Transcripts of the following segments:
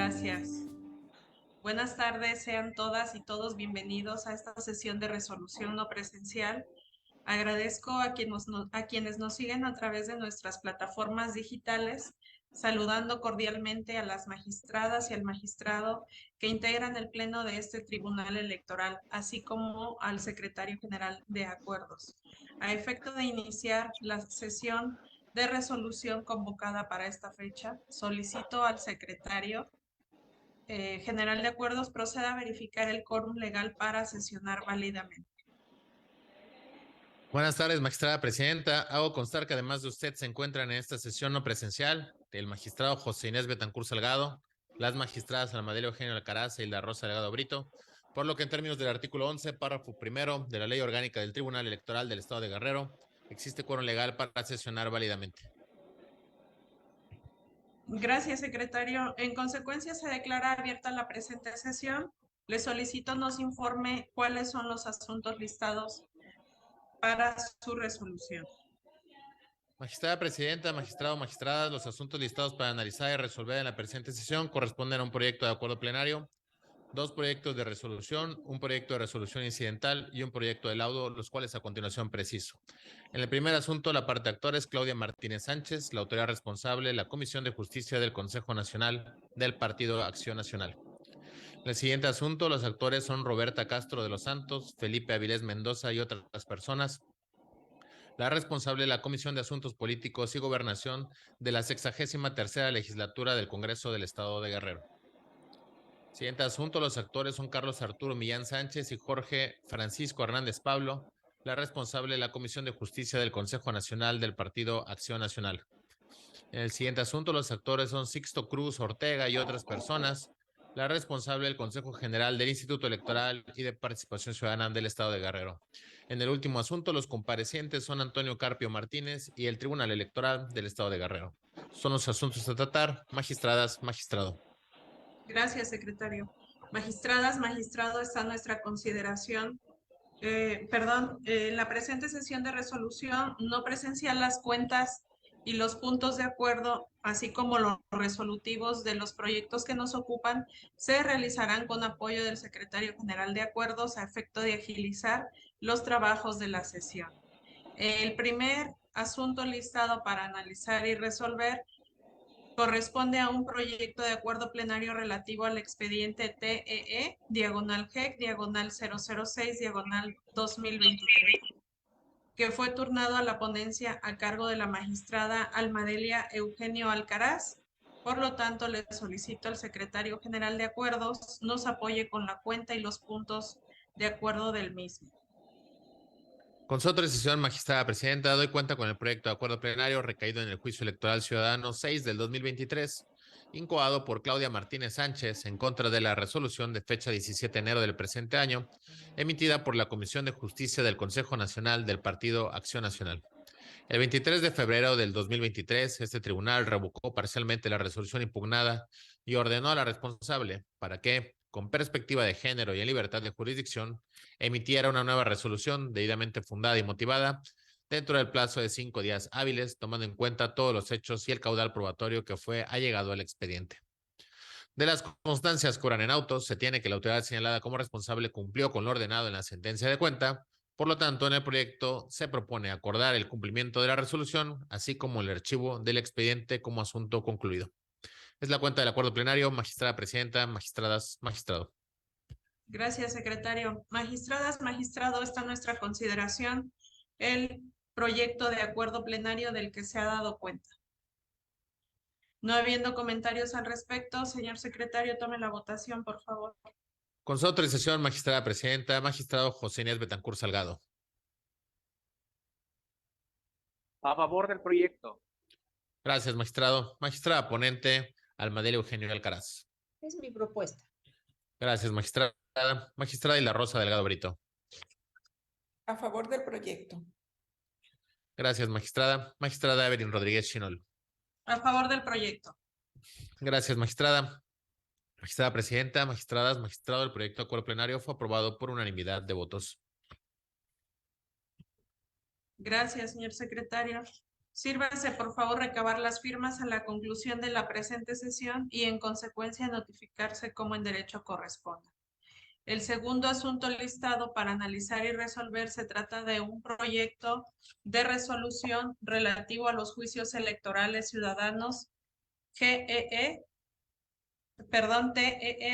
Gracias. Buenas tardes, sean todas y todos bienvenidos a esta sesión de resolución no presencial. Agradezco a quienes nos siguen a través de nuestras plataformas digitales, saludando cordialmente a las magistradas y al magistrado que integran el pleno de este tribunal electoral, así como al secretario general de acuerdos. A efecto de iniciar la sesión de resolución convocada para esta fecha, solicito al secretario general de acuerdos proceda a verificar el quórum legal para sesionar válidamente. Buenas tardes, magistrada presidenta. Hago constar que además de usted se encuentran en esta sesión no presencial el magistrado José Inés Betancur Salgado, las magistradas Almadelio Eugenio Alcaraz y la Rosa Delgado Brito, por lo que en términos del artículo 11, párrafo primero de la Ley Orgánica del Tribunal Electoral del Estado de Guerrero, existe quórum legal para sesionar válidamente. Gracias, secretario. En consecuencia, se declara abierta la presente sesión. Le solicito nos informe cuáles son los asuntos listados para su resolución. Magistrada presidenta, magistrado, magistradas, los asuntos listados para analizar y resolver en la presente sesión corresponden a un proyecto de acuerdo plenario, dos proyectos de resolución, un proyecto de resolución incidental y un proyecto de laudo, los cuales a continuación preciso. En el primer asunto, la parte actora es Claudia Martínez Sánchez, la autoridad responsable, la Comisión de Justicia del Consejo Nacional del Partido Acción Nacional. En el siguiente asunto, los actores son Roberta Castro de los Santos, Felipe Avilés Mendoza y otras personas. La responsable de la Comisión de Asuntos Políticos y Gobernación de la 63ª Legislatura del Congreso del Estado de Guerrero. Siguiente asunto, los actores son Carlos Arturo Millán Sánchez y Jorge Francisco Hernández Pablo, la responsable de la Comisión de Justicia del Consejo Nacional del Partido Acción Nacional. En el siguiente asunto, los actores son Sixto Cruz Ortega y otras personas, la responsable del Consejo General del Instituto Electoral y de Participación Ciudadana del Estado de Guerrero. En el último asunto, los comparecientes son Antonio Carpio Martínez y el Tribunal Electoral del Estado de Guerrero. Son los asuntos a tratar, magistradas, magistrado. Gracias, secretario. Magistradas, magistrado, está a nuestra consideración. En la presente sesión de resolución no presencial las cuentas y los puntos de acuerdo, así como los resolutivos de los proyectos que nos ocupan, se realizarán con apoyo del secretario general de acuerdos a efecto de agilizar los trabajos de la sesión. El primer asunto listado para analizar y resolver corresponde a un proyecto de acuerdo plenario relativo al expediente TEE, diagonal GEC, diagonal 006, diagonal 2023, que fue turnado a la ponencia a cargo de la magistrada Almadelia Eugenio Alcaraz. Por lo tanto, le solicito al secretario general de acuerdos nos apoye con la cuenta y los puntos de acuerdo del mismo. Con su autorización, magistrada presidenta, doy cuenta con el proyecto de acuerdo plenario recaído en el Juicio Electoral Ciudadano 6 del 2023, incoado por Claudia Martínez Sánchez en contra de la resolución de fecha 17 de enero del presente año, emitida por la Comisión de Justicia del Consejo Nacional del Partido Acción Nacional. El 23 de febrero del 2023, este tribunal revocó parcialmente la resolución impugnada y ordenó a la responsable para que, con perspectiva de género y en libertad de jurisdicción, emitiera una nueva resolución debidamente fundada y motivada dentro del plazo de 5 días hábiles, tomando en cuenta todos los hechos y el caudal probatorio que fue allegado al expediente. De las constancias que oran en autos, se tiene que la autoridad señalada como responsable cumplió con lo ordenado en la sentencia de cuenta. Por lo tanto, en el proyecto se propone acordar el cumplimiento de la resolución, así como el archivo del expediente como asunto concluido. Es la cuenta del acuerdo plenario, magistrada presidenta, magistradas, magistrado. Gracias, secretario. Magistradas, magistrado, está a nuestra consideración el proyecto de acuerdo plenario del que se ha dado cuenta. No habiendo comentarios al respecto, señor secretario, tome la votación, por favor. Con su autorización, magistrada presidenta, magistrado José Inés Betancur Salgado. A favor del proyecto. Gracias, magistrado. Magistrada ponente, Almadelio Eugenio Alcaraz. Es mi propuesta. Gracias, magistrada. Magistrada y la Rosa Delgado Brito. A favor del proyecto. Gracias, magistrada. Magistrada Evelyn Rodríguez Chinol. A favor del proyecto. Gracias, magistrada. Magistrada presidenta, magistradas, magistrado, el proyecto de acuerdo plenario fue aprobado por unanimidad de votos. Gracias, señor secretario. Sírvase, por favor, recabar las firmas a la conclusión de la presente sesión y, en consecuencia, notificarse como en derecho corresponda. El segundo asunto listado para analizar y resolver se trata de un proyecto de resolución relativo a los juicios electorales ciudadanos TEE,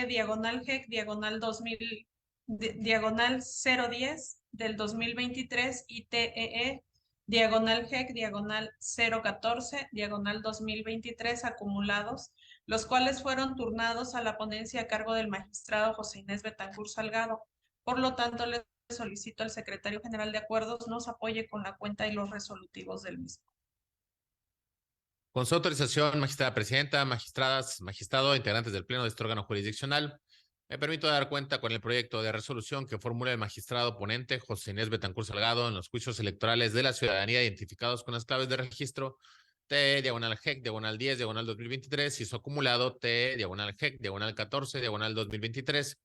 diagonal GEC, diagonal 2000, diagonal 010 del 2023 y TEE, diagonal GEC, diagonal 014, diagonal 2023 acumulados, los cuales fueron turnados a la ponencia a cargo del magistrado José Inés Betancourt Salgado. Por lo tanto, le solicito al secretario general de acuerdos nos apoye con la cuenta y los resolutivos del mismo. Con su autorización, magistrada presidenta, magistradas, magistrado, integrantes del Pleno de este órgano jurisdiccional, me permito dar cuenta con el proyecto de resolución que formula el magistrado ponente José Inés Betancourt Salgado en los juicios electorales de la ciudadanía identificados con las claves de registro T, diagonal GEC, diagonal 10, diagonal 2023 y su acumulado T, diagonal GEC, diagonal 14, diagonal 2023,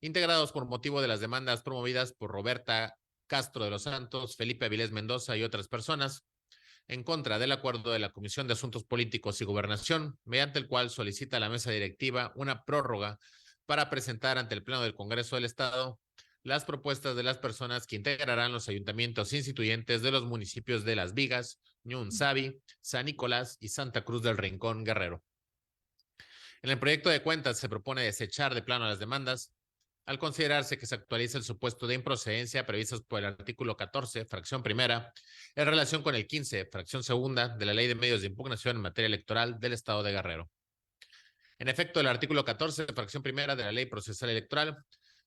integrados por motivo de las demandas promovidas por Roberta Castro de los Santos, Felipe Avilés Mendoza y otras personas, en contra del acuerdo de la Comisión de Asuntos Políticos y Gobernación, mediante el cual solicita a la mesa directiva una prórroga para presentar ante el Pleno del Congreso del Estado las propuestas de las personas que integrarán los ayuntamientos instituyentes de los municipios de Las Vigas, Ñunzabi, San Nicolás y Santa Cruz del Rincón, Guerrero. En el proyecto de cuentas se propone desechar de plano las demandas, al considerarse que se actualiza el supuesto de improcedencia previstos por el artículo 14, fracción primera, en relación con el 15, fracción segunda, de la Ley de Medios de Impugnación en materia electoral del Estado de Guerrero. En efecto, el artículo 14, fracción primera de la Ley Procesal Electoral,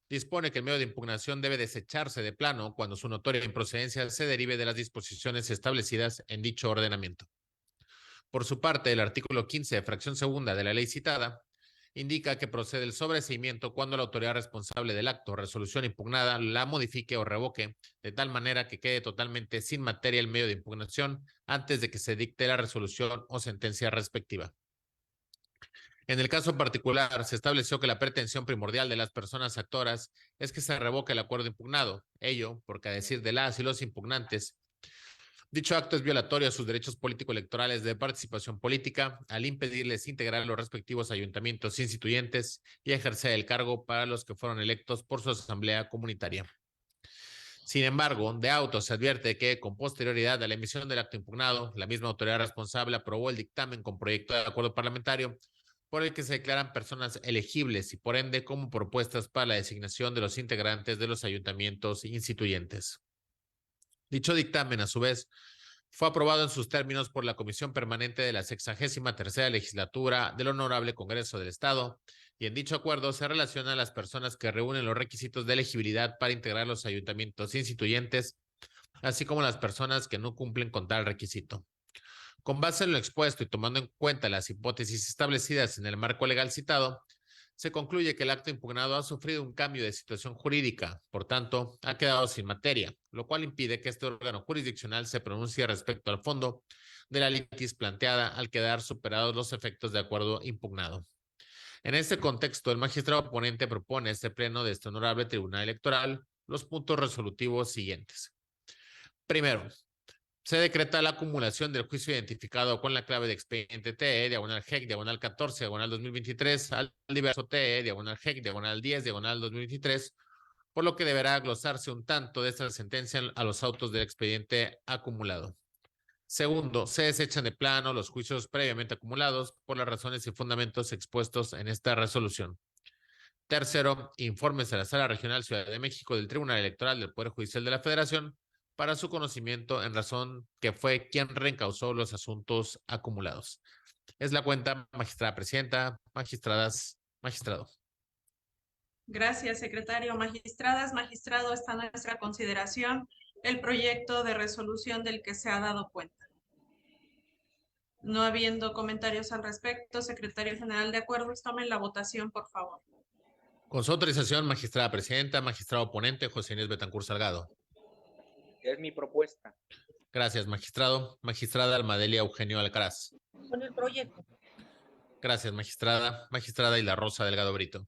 dispone que el medio de impugnación debe desecharse de plano cuando su notoria improcedencia se derive de las disposiciones establecidas en dicho ordenamiento. Por su parte, el artículo 15, fracción segunda de la ley citada, indica que procede el sobreseimiento cuando la autoridad responsable del acto o resolución impugnada la modifique o revoque de tal manera que quede totalmente sin materia el medio de impugnación antes de que se dicte la resolución o sentencia respectiva. En el caso particular, se estableció que la pretensión primordial de las personas actoras es que se revoque el acuerdo impugnado, ello porque, a decir de las y los impugnantes, dicho acto es violatorio a sus derechos político-electorales de participación política al impedirles integrar los respectivos ayuntamientos instituyentes y ejercer el cargo para los que fueron electos por su asamblea comunitaria. Sin embargo, de auto se advierte que, con posterioridad a la emisión del acto impugnado, la misma autoridad responsable aprobó el dictamen con proyecto de acuerdo parlamentario por el que se declaran personas elegibles y, por ende, como propuestas para la designación de los integrantes de los ayuntamientos instituyentes. Dicho dictamen, a su vez, fue aprobado en sus términos por la Comisión Permanente de la 63ª Legislatura del Honorable Congreso del Estado, y en dicho acuerdo se relacionan las personas que reúnen los requisitos de elegibilidad para integrar los ayuntamientos instituyentes, así como las personas que no cumplen con tal requisito. Con base en lo expuesto y tomando en cuenta las hipótesis establecidas en el marco legal citado, se concluye que el acto impugnado ha sufrido un cambio de situación jurídica, por tanto, ha quedado sin materia, lo cual impide que este órgano jurisdiccional se pronuncie respecto al fondo de la litis planteada al quedar superados los efectos de acuerdo impugnado. En este contexto, el magistrado ponente propone a este pleno de este honorable Tribunal Electoral los puntos resolutivos siguientes. Primero, se decreta la acumulación del juicio identificado con la clave de expediente TE, diagonal GEC, diagonal 14, diagonal 2023, al diverso TE, diagonal GEC, diagonal 10, diagonal 2023, por lo que deberá glosarse un tanto de esta sentencia a los autos del expediente acumulado. Segundo, se desechan de plano los juicios previamente acumulados por las razones y fundamentos expuestos en esta resolución. Tercero, informes a la Sala Regional Ciudad de México del Tribunal Electoral del Poder Judicial de la Federación para su conocimiento en razón que fue quien reencausó los asuntos acumulados. Es la cuenta, magistrada presidenta, magistradas, magistrado. Gracias, secretario. Magistradas, magistrado, está a nuestra consideración el proyecto de resolución del que se ha dado cuenta. No habiendo comentarios al respecto, secretario general de acuerdos, tomen la votación, por favor. Con su autorización, magistrada presidenta, magistrado ponente, José Inés Betancourt Salgado. Es mi propuesta. Gracias, magistrado. Magistrada Almadelia Eugenio Alcaraz. Con el proyecto. Gracias, magistrada. Magistrada Isla Rosa Delgado Brito.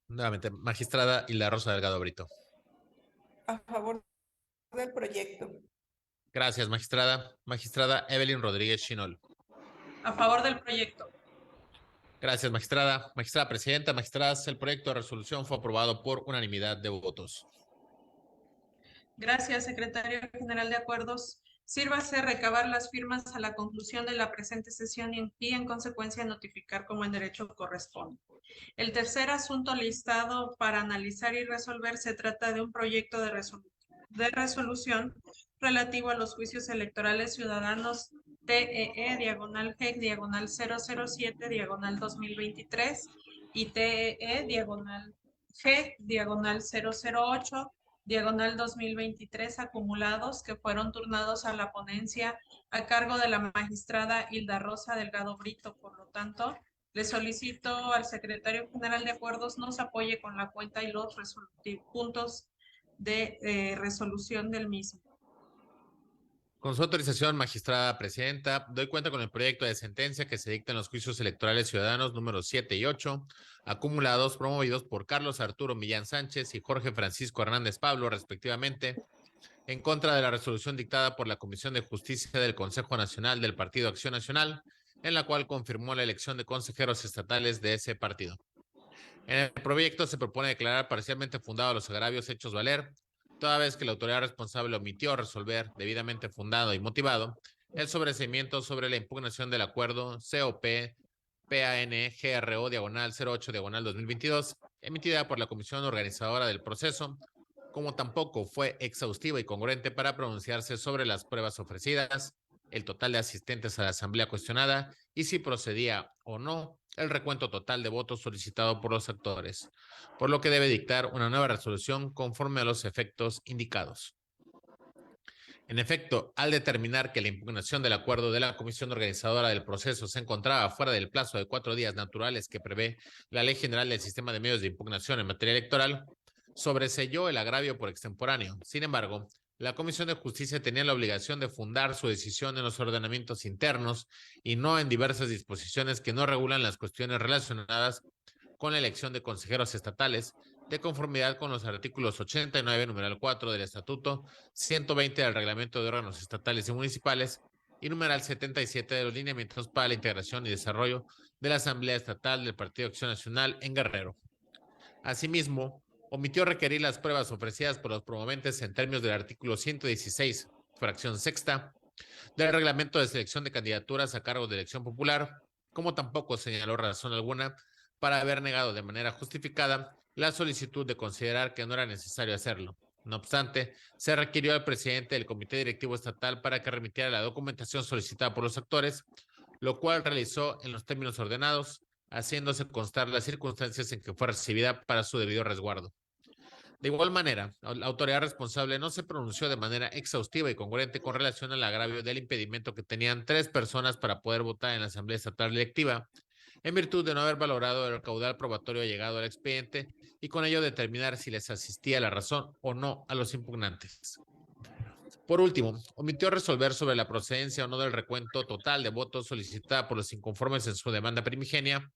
Nuevamente, magistrada Hilda Rosa Delgado Brito. A favor del proyecto. Gracias, magistrada. Magistrada Evelyn Rodríguez Chinol. A favor del proyecto. Gracias, magistrada. Magistrada presidenta, magistradas, el proyecto de resolución fue aprobado por unanimidad de votos. Gracias, secretario general de acuerdos. Sírvase recabar las firmas a la conclusión de la presente sesión y en consecuencia notificar como en derecho corresponde. El tercer asunto listado para analizar y resolver se trata de un proyecto de resolución relativo a los juicios electorales ciudadanos TEE, diagonal GEC, diagonal 007, diagonal 2023 y TEE, diagonal G, diagonal 008, diagonal 2023 acumulados que fueron turnados a la ponencia a cargo de la magistrada Hilda Rosa Delgado Brito. Por lo tanto, le solicito al secretario general de acuerdos nos apoye con la cuenta y los puntos de resolución del mismo. Con su autorización, magistrada presidenta, doy cuenta con el proyecto de sentencia que se dicta en los juicios electorales ciudadanos números 7 y 8, acumulados, promovidos por Carlos Arturo Millán Sánchez y Jorge Francisco Hernández Pablo, respectivamente, en contra de la resolución dictada por la Comisión de Justicia del Consejo Nacional del Partido Acción Nacional, en la cual confirmó la elección de consejeros estatales de ese partido. En el proyecto se propone declarar parcialmente fundados los agravios hechos valer, toda vez que la autoridad responsable omitió resolver debidamente fundado y motivado el sobreseimiento sobre la impugnación del acuerdo COP-PAN-GRO diagonal 08 diagonal 2022, emitida por la comisión organizadora del proceso, como tampoco fue exhaustiva y congruente para pronunciarse sobre las pruebas ofrecidas, el total de asistentes a la asamblea cuestionada y si procedía o no el recuento total de votos solicitado por los actores, por lo que debe dictar una nueva resolución conforme a los efectos indicados. En efecto, al determinar que la impugnación del acuerdo de la comisión organizadora del proceso se encontraba fuera del plazo de 4 días naturales que prevé la Ley General del Sistema de Medios de Impugnación en materia electoral, sobreseyó el agravio por extemporáneo. Sin embargo, la Comisión de Justicia tenía la obligación de fundar su decisión en los ordenamientos internos y no en diversas disposiciones que no regulan las cuestiones relacionadas con la elección de consejeros estatales, de conformidad con los artículos 89, numeral 4 del Estatuto, 120 del Reglamento de Órganos Estatales y Municipales y numeral 77 de los lineamientos para la integración y desarrollo de la Asamblea Estatal del Partido Acción Nacional en Guerrero. Asimismo, omitió requerir las pruebas ofrecidas por los promoventes en términos del artículo 116, fracción sexta, del Reglamento de Selección de Candidaturas a cargo de elección popular, como tampoco señaló razón alguna para haber negado de manera justificada la solicitud de considerar que no era necesario hacerlo. No obstante, se requirió al presidente del Comité Directivo Estatal para que remitiera la documentación solicitada por los actores, lo cual realizó en los términos ordenados, haciéndose constar las circunstancias en que fue recibida para su debido resguardo. De igual manera, la autoridad responsable no se pronunció de manera exhaustiva y congruente con relación al agravio del impedimento que tenían 3 personas para poder votar en la Asamblea Estatal Electiva, en virtud de no haber valorado el caudal probatorio llegado al expediente y con ello determinar si les asistía la razón o no a los impugnantes. Por último, omitió resolver sobre la procedencia o no del recuento total de votos solicitada por los inconformes en su demanda primigenia,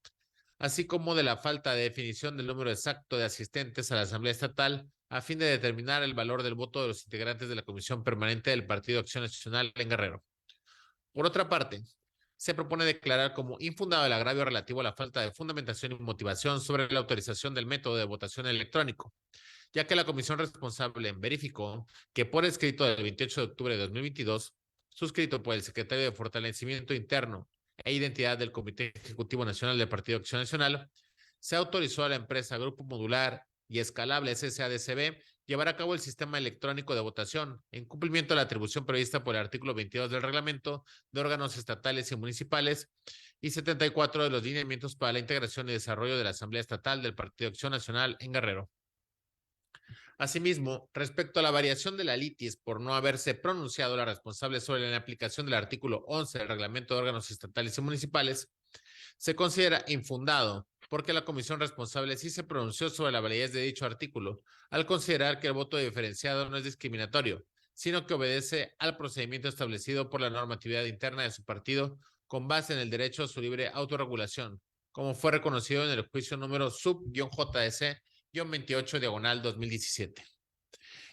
así como de la falta de definición del número exacto de asistentes a la Asamblea Estatal a fin de determinar el valor del voto de los integrantes de la Comisión Permanente del Partido Acción Nacional en Guerrero. Por otra parte, se propone declarar como infundado el agravio relativo a la falta de fundamentación y motivación sobre la autorización del método de votación electrónico, ya que la comisión responsable verificó que por escrito del 28 de octubre de 2022, suscrito por el secretario de Fortalecimiento Interno e Identidad del Comité Ejecutivo Nacional del Partido Acción Nacional, se autorizó a la empresa Grupo Modular y Escalable SSADCB llevar a cabo el sistema electrónico de votación en cumplimiento de la atribución prevista por el artículo 22 del Reglamento de Órganos Estatales y Municipales y 74 de los lineamientos para la integración y desarrollo de la Asamblea Estatal del Partido Acción Nacional en Guerrero. Asimismo, respecto a la variación de la litis por no haberse pronunciado la responsable sobre la aplicación del artículo 11 del Reglamento de Órganos Estatales y Municipales, se considera infundado porque la comisión responsable sí se pronunció sobre la validez de dicho artículo, al considerar que el voto diferenciado no es discriminatorio, sino que obedece al procedimiento establecido por la normatividad interna de su partido con base en el derecho a su libre autorregulación, como fue reconocido en el juicio número sub-JS-28/2017.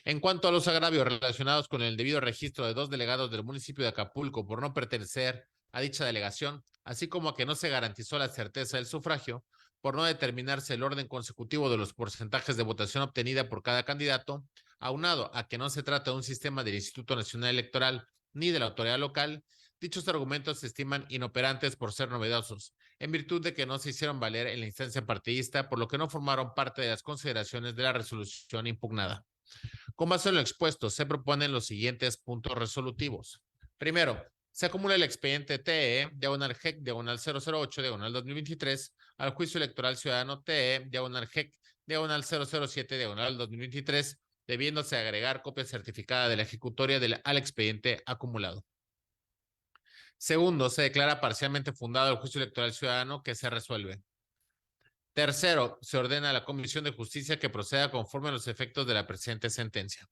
En cuanto a los agravios relacionados con el debido registro de 2 delegados del municipio de Acapulco por no pertenecer a dicha delegación, así como a que no se garantizó la certeza del sufragio, por no determinarse el orden consecutivo de los porcentajes de votación obtenida por cada candidato, aunado a que no se trata de un sistema del Instituto Nacional Electoral ni de la autoridad local, dichos argumentos se estiman inoperantes por ser novedosos, en virtud de que no se hicieron valer en la instancia partidista, por lo que no formaron parte de las consideraciones de la resolución impugnada. Con base en lo expuesto, se proponen los siguientes puntos resolutivos. Primero, se acumula el expediente TE/GEC 008/2023 al juicio electoral ciudadano TE/GEC 007/2023, debiéndose agregar copia certificada de la ejecutoria al expediente acumulado. Segundo, se declara parcialmente fundado el juicio electoral ciudadano que se resuelve. Tercero, se ordena a la Comisión de Justicia que proceda conforme a los efectos de la presente sentencia.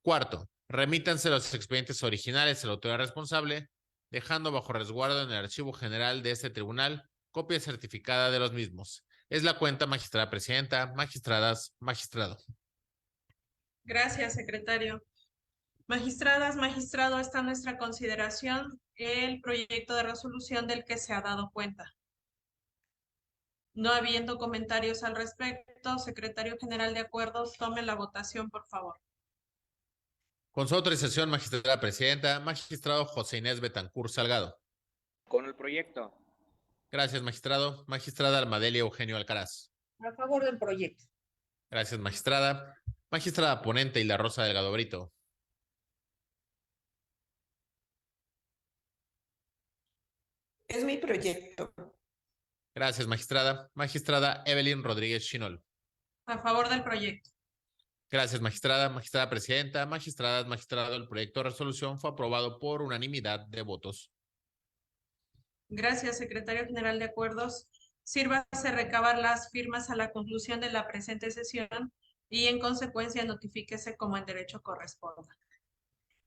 Cuarto, remítanse los expedientes originales a la autoridad responsable, dejando bajo resguardo en el Archivo General de este tribunal copia certificada de los mismos. Es la cuenta, magistrada presidenta, magistradas, magistrado. Gracias, secretario. Magistradas, magistrado, está en nuestra consideración el proyecto de resolución del que se ha dado cuenta. No habiendo comentarios al respecto, secretario general de acuerdos, tome la votación, por favor. Con su autorización, magistrada presidenta, magistrado José Inés Betancur Salgado. Con el proyecto. Gracias, magistrado. Magistrada Almadelia Eugenio Alcaraz. A favor del proyecto. Gracias, magistrada. Magistrada ponente Hilda Rosa Delgado Brito. Es mi proyecto. Gracias, magistrada. Magistrada Evelyn Rodríguez Chinol. A favor del proyecto. Gracias, magistrada. Magistrada presidenta, magistradas, magistrado, el proyecto de resolución fue aprobado por unanimidad de votos. Gracias, secretario general de acuerdos. Sírvase recabar las firmas a la conclusión de la presente sesión y en consecuencia notifíquese como en derecho corresponda.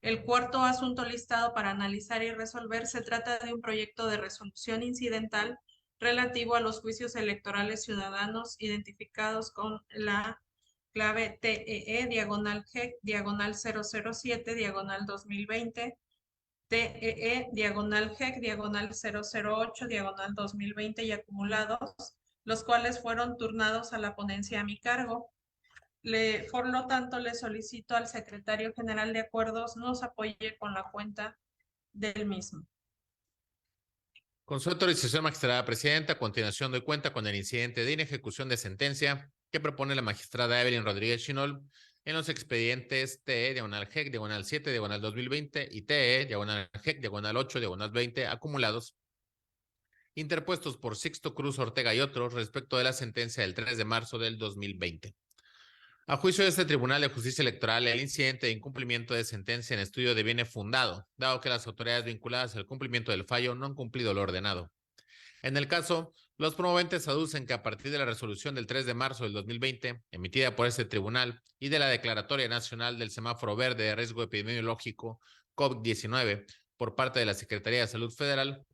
El cuarto asunto listado para analizar y resolver se trata de un proyecto de resolución incidental relativo a los juicios electorales ciudadanos identificados con la clave TEE/GEC/007/2020, TEE/GEC/008/2020 y acumulados, los cuales fueron turnados a la ponencia a mi cargo. Por lo tanto, le solicito al secretario general de acuerdos nos apoye con la cuenta del mismo. Con su autorización, magistrada presidenta, a continuación doy cuenta con el incidente de inejecución de sentencia que propone la magistrada Evelyn Rodríguez Chinol en los expedientes TE/GEC/7/2020 y TE/GEC/8/20 acumulados, interpuestos por Sixto Cruz Ortega y otros respecto de la sentencia del 3 de marzo del 2020. A juicio de este Tribunal de Justicia Electoral, el incidente de incumplimiento de sentencia en estudio deviene fundado, dado que las autoridades vinculadas al cumplimiento del fallo no han cumplido lo ordenado. En el caso, los promoventes aducen que a partir de la resolución del 3 de marzo del 2020, emitida por este tribunal, y de la Declaratoria Nacional del Semáforo Verde de Riesgo Epidemiológico COVID-19 por parte de la Secretaría de Salud Federal,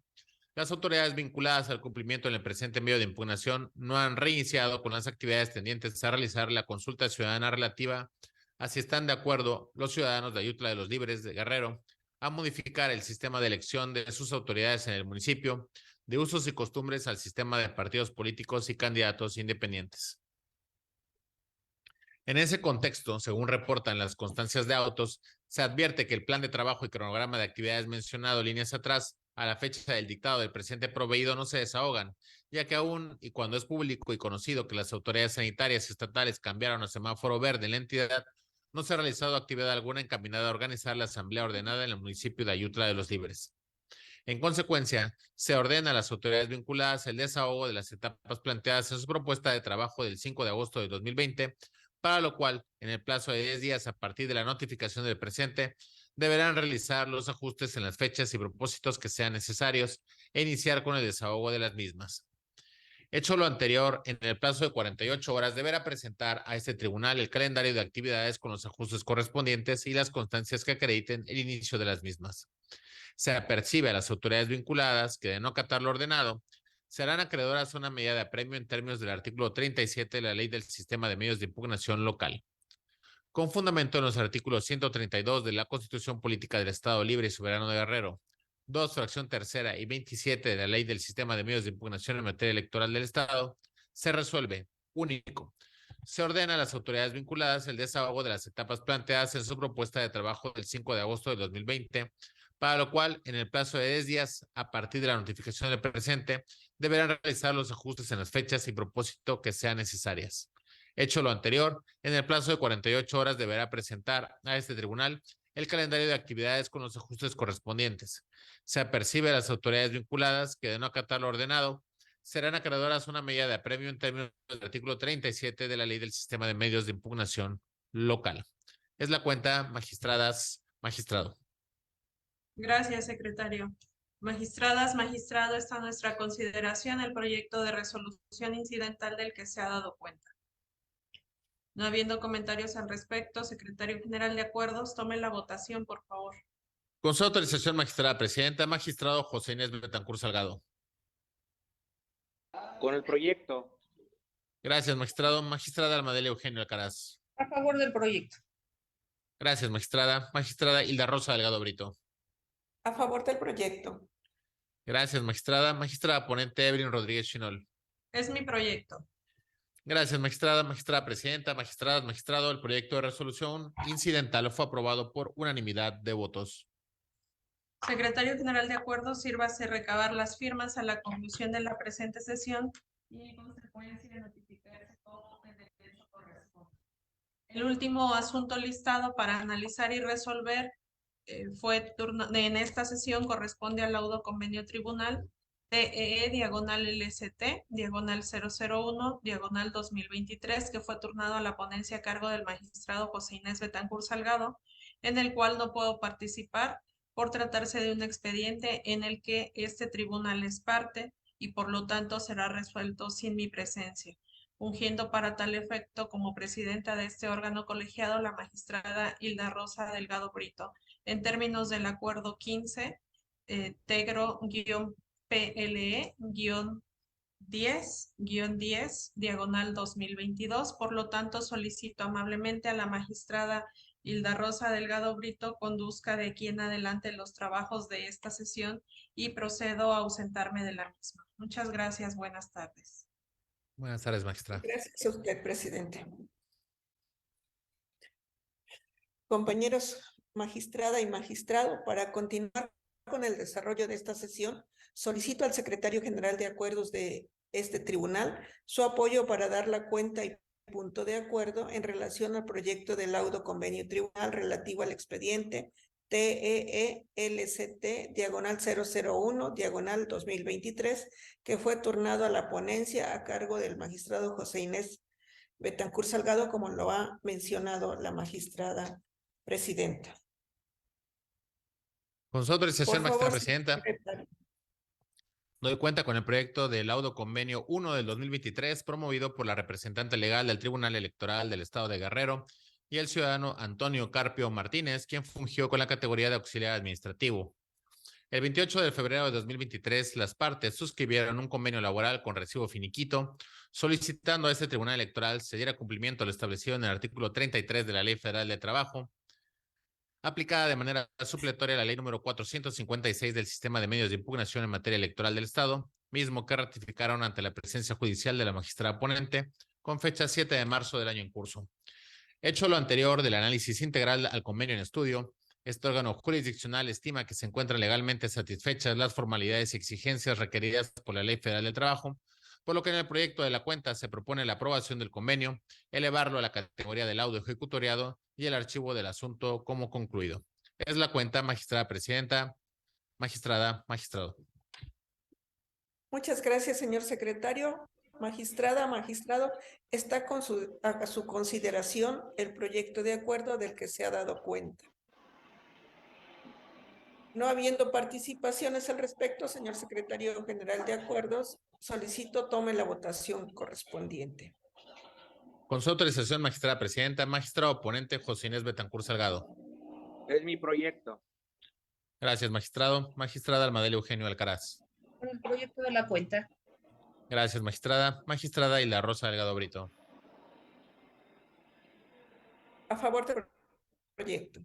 las autoridades vinculadas al cumplimiento en el presente medio de impugnación no han reiniciado con las actividades tendientes a realizar la consulta ciudadana relativa a si están de acuerdo los ciudadanos de Ayutla de los Libres de Guerrero a modificar el sistema de elección de sus autoridades en el municipio, de usos y costumbres al sistema de partidos políticos y candidatos independientes. En ese contexto, según reportan las constancias de autos, se advierte que el plan de trabajo y cronograma de actividades mencionado líneas atrás a la fecha del dictado del presente proveído no se desahogan, ya que aún y cuando es público y conocido que las autoridades sanitarias estatales cambiaron a semáforo verde en la entidad, no se ha realizado actividad alguna encaminada a organizar la asamblea ordenada en el municipio de Ayutla de los Libres. En consecuencia, se ordena a las autoridades vinculadas el desahogo de las etapas planteadas en su propuesta de trabajo del 5 de agosto de 2020, para lo cual, en el plazo de 10 días a partir de la notificación del presente, deberán realizar los ajustes en las fechas y propósitos que sean necesarios e iniciar con el desahogo de las mismas. Hecho lo anterior, en el plazo de 48 horas deberá presentar a este tribunal el calendario de actividades con los ajustes correspondientes y las constancias que acrediten el inicio de las mismas. Se apercibe a las autoridades vinculadas que, de no acatar lo ordenado, serán acreedoras a una medida de apremio en términos del artículo 37 de la Ley del Sistema de Medios de Impugnación Local, con fundamento en los artículos 132 de la Constitución Política del Estado Libre y Soberano de Guerrero, 2, fracción tercera y 27 de la Ley del Sistema de Medios de Impugnación en materia electoral del Estado, se resuelve, único, se ordena a las autoridades vinculadas el desahogo de las etapas planteadas en su propuesta de trabajo del 5 de agosto de 2020, para lo cual, en el plazo de 10 días, a partir de la notificación del presente, deberán realizar los ajustes en las fechas y propósito que sean necesarias. Hecho lo anterior, en el plazo de 48 horas deberá presentar a este tribunal el calendario de actividades con los ajustes correspondientes. Se apercibe a las autoridades vinculadas que de no acatar lo ordenado, serán acreedoras una medida de apremio en términos del artículo 37 de la Ley del Sistema de Medios de Impugnación Local. Es la cuenta, magistradas, magistrado. Gracias, secretario. Magistradas, magistrado, está a nuestra consideración el proyecto de resolución incidental del que se ha dado cuenta. No habiendo comentarios al respecto, secretario general de acuerdos, tome la votación, por favor. Con su autorización, magistrada presidenta, magistrado José Inés Betancur Salgado. Con el proyecto. Gracias, magistrado. Magistrada Almadelia Eugenio Alcaraz. A favor del proyecto. Gracias, magistrada. Magistrada Hilda Rosa Delgado Brito. A favor del proyecto. Gracias, magistrada. Magistrada ponente Evelyn Rodríguez Chinol. Es mi proyecto. Gracias, magistrada. Magistrada presidenta, magistradas, magistrado. El proyecto de resolución incidental fue aprobado por unanimidad de votos. Secretario general de acuerdos, sírvase recabar las firmas a la conclusión de la presente sesión y en consecuencia notificarse todo el derecho corresponde. El último asunto listado para analizar y resolver en esta sesión corresponde al laudo convenio tribunal TEE/LST, /001, /2023, que fue turnado a la ponencia a cargo del magistrado José Inés Betancur Salgado, en el cual no puedo participar por tratarse de un expediente en el que este tribunal es parte y por lo tanto será resuelto sin mi presencia, fungiendo para tal efecto como presidenta de este órgano colegiado la magistrada Hilda Rosa Delgado Brito, en términos del acuerdo 15, TEGRO-PLE-10, /2022. Por lo tanto, solicito amablemente a la magistrada Hilda Rosa Delgado Brito conduzca de aquí en adelante los trabajos de esta sesión y procedo a ausentarme de la misma. Muchas gracias. Buenas tardes. Buenas tardes, magistrada. Gracias a usted, presidente. Compañeros, magistrada y magistrado, para continuar con el desarrollo de esta sesión, solicito al secretario general de acuerdos de este tribunal su apoyo para dar la cuenta y punto de acuerdo en relación al proyecto de laudo convenio tribunal relativo al expediente TEE-LCT/001/2023, que fue turnado a la ponencia a cargo del magistrado José Inés Betancur Salgado, como lo ha mencionado la magistrada presidenta. Con su autorización, magistrada presidenta, secretario. doy cuenta con el proyecto de laudo convenio 1 del 2023 promovido por la representante legal del Tribunal Electoral del Estado de Guerrero y el ciudadano Antonio Carpio Martínez, quien fungió con la categoría de auxiliar administrativo. El 28 de febrero de 2023, las partes suscribieron un convenio laboral con recibo finiquito, solicitando a este Tribunal Electoral se diera cumplimiento a lo establecido en el artículo 33 de la Ley Federal de Trabajo, aplicada de manera supletoria a la Ley número 456 del Sistema de Medios de Impugnación en materia electoral del Estado, mismo que ratificaron ante la presencia judicial de la magistrada ponente con fecha 7 de marzo del año en curso. Hecho lo anterior del análisis integral al convenio en estudio, este órgano jurisdiccional estima que se encuentran legalmente satisfechas las formalidades y exigencias requeridas por la Ley Federal del Trabajo, por lo que en el proyecto de la cuenta se propone la aprobación del convenio, elevarlo a la categoría de laudo ejecutoriado y el archivo del asunto como concluido. Es la cuenta, magistrada presidenta, magistrada, magistrado. Muchas gracias, señor secretario. Magistrada, magistrado, está a su consideración el proyecto de acuerdo del que se ha dado cuenta. No habiendo participaciones al respecto, señor secretario general de acuerdos, solicito tome la votación correspondiente. Con su autorización, magistrada presidenta, magistrado ponente José Inés Betancur Salgado. Es mi proyecto. Gracias, magistrado. Magistrada Almadelia Eugenio Alcaraz. Con el proyecto de la cuenta. Gracias, magistrada. Magistrada Hilda Rosa Delgado Brito. A favor del proyecto.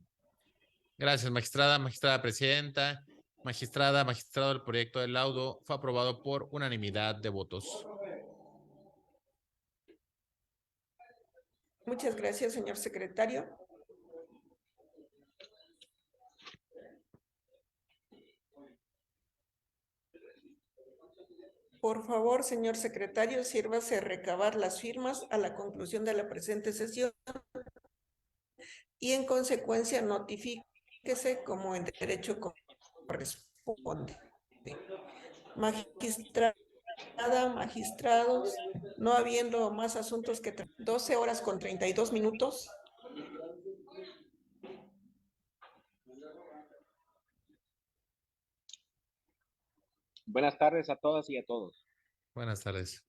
Gracias, magistrada. Magistrada presidenta. Magistrada, magistrado, el proyecto de laudo fue aprobado por unanimidad de votos. Muchas gracias, señor secretario. Por favor, señor secretario, sírvase a recabar las firmas a la conclusión de la presente sesión y en consecuencia notifíquese como en derecho corresponde. Magistrada, magistrados, no habiendo más asuntos que 12 horas con 32 minutos. Buenas tardes a todas y a todos. Buenas tardes.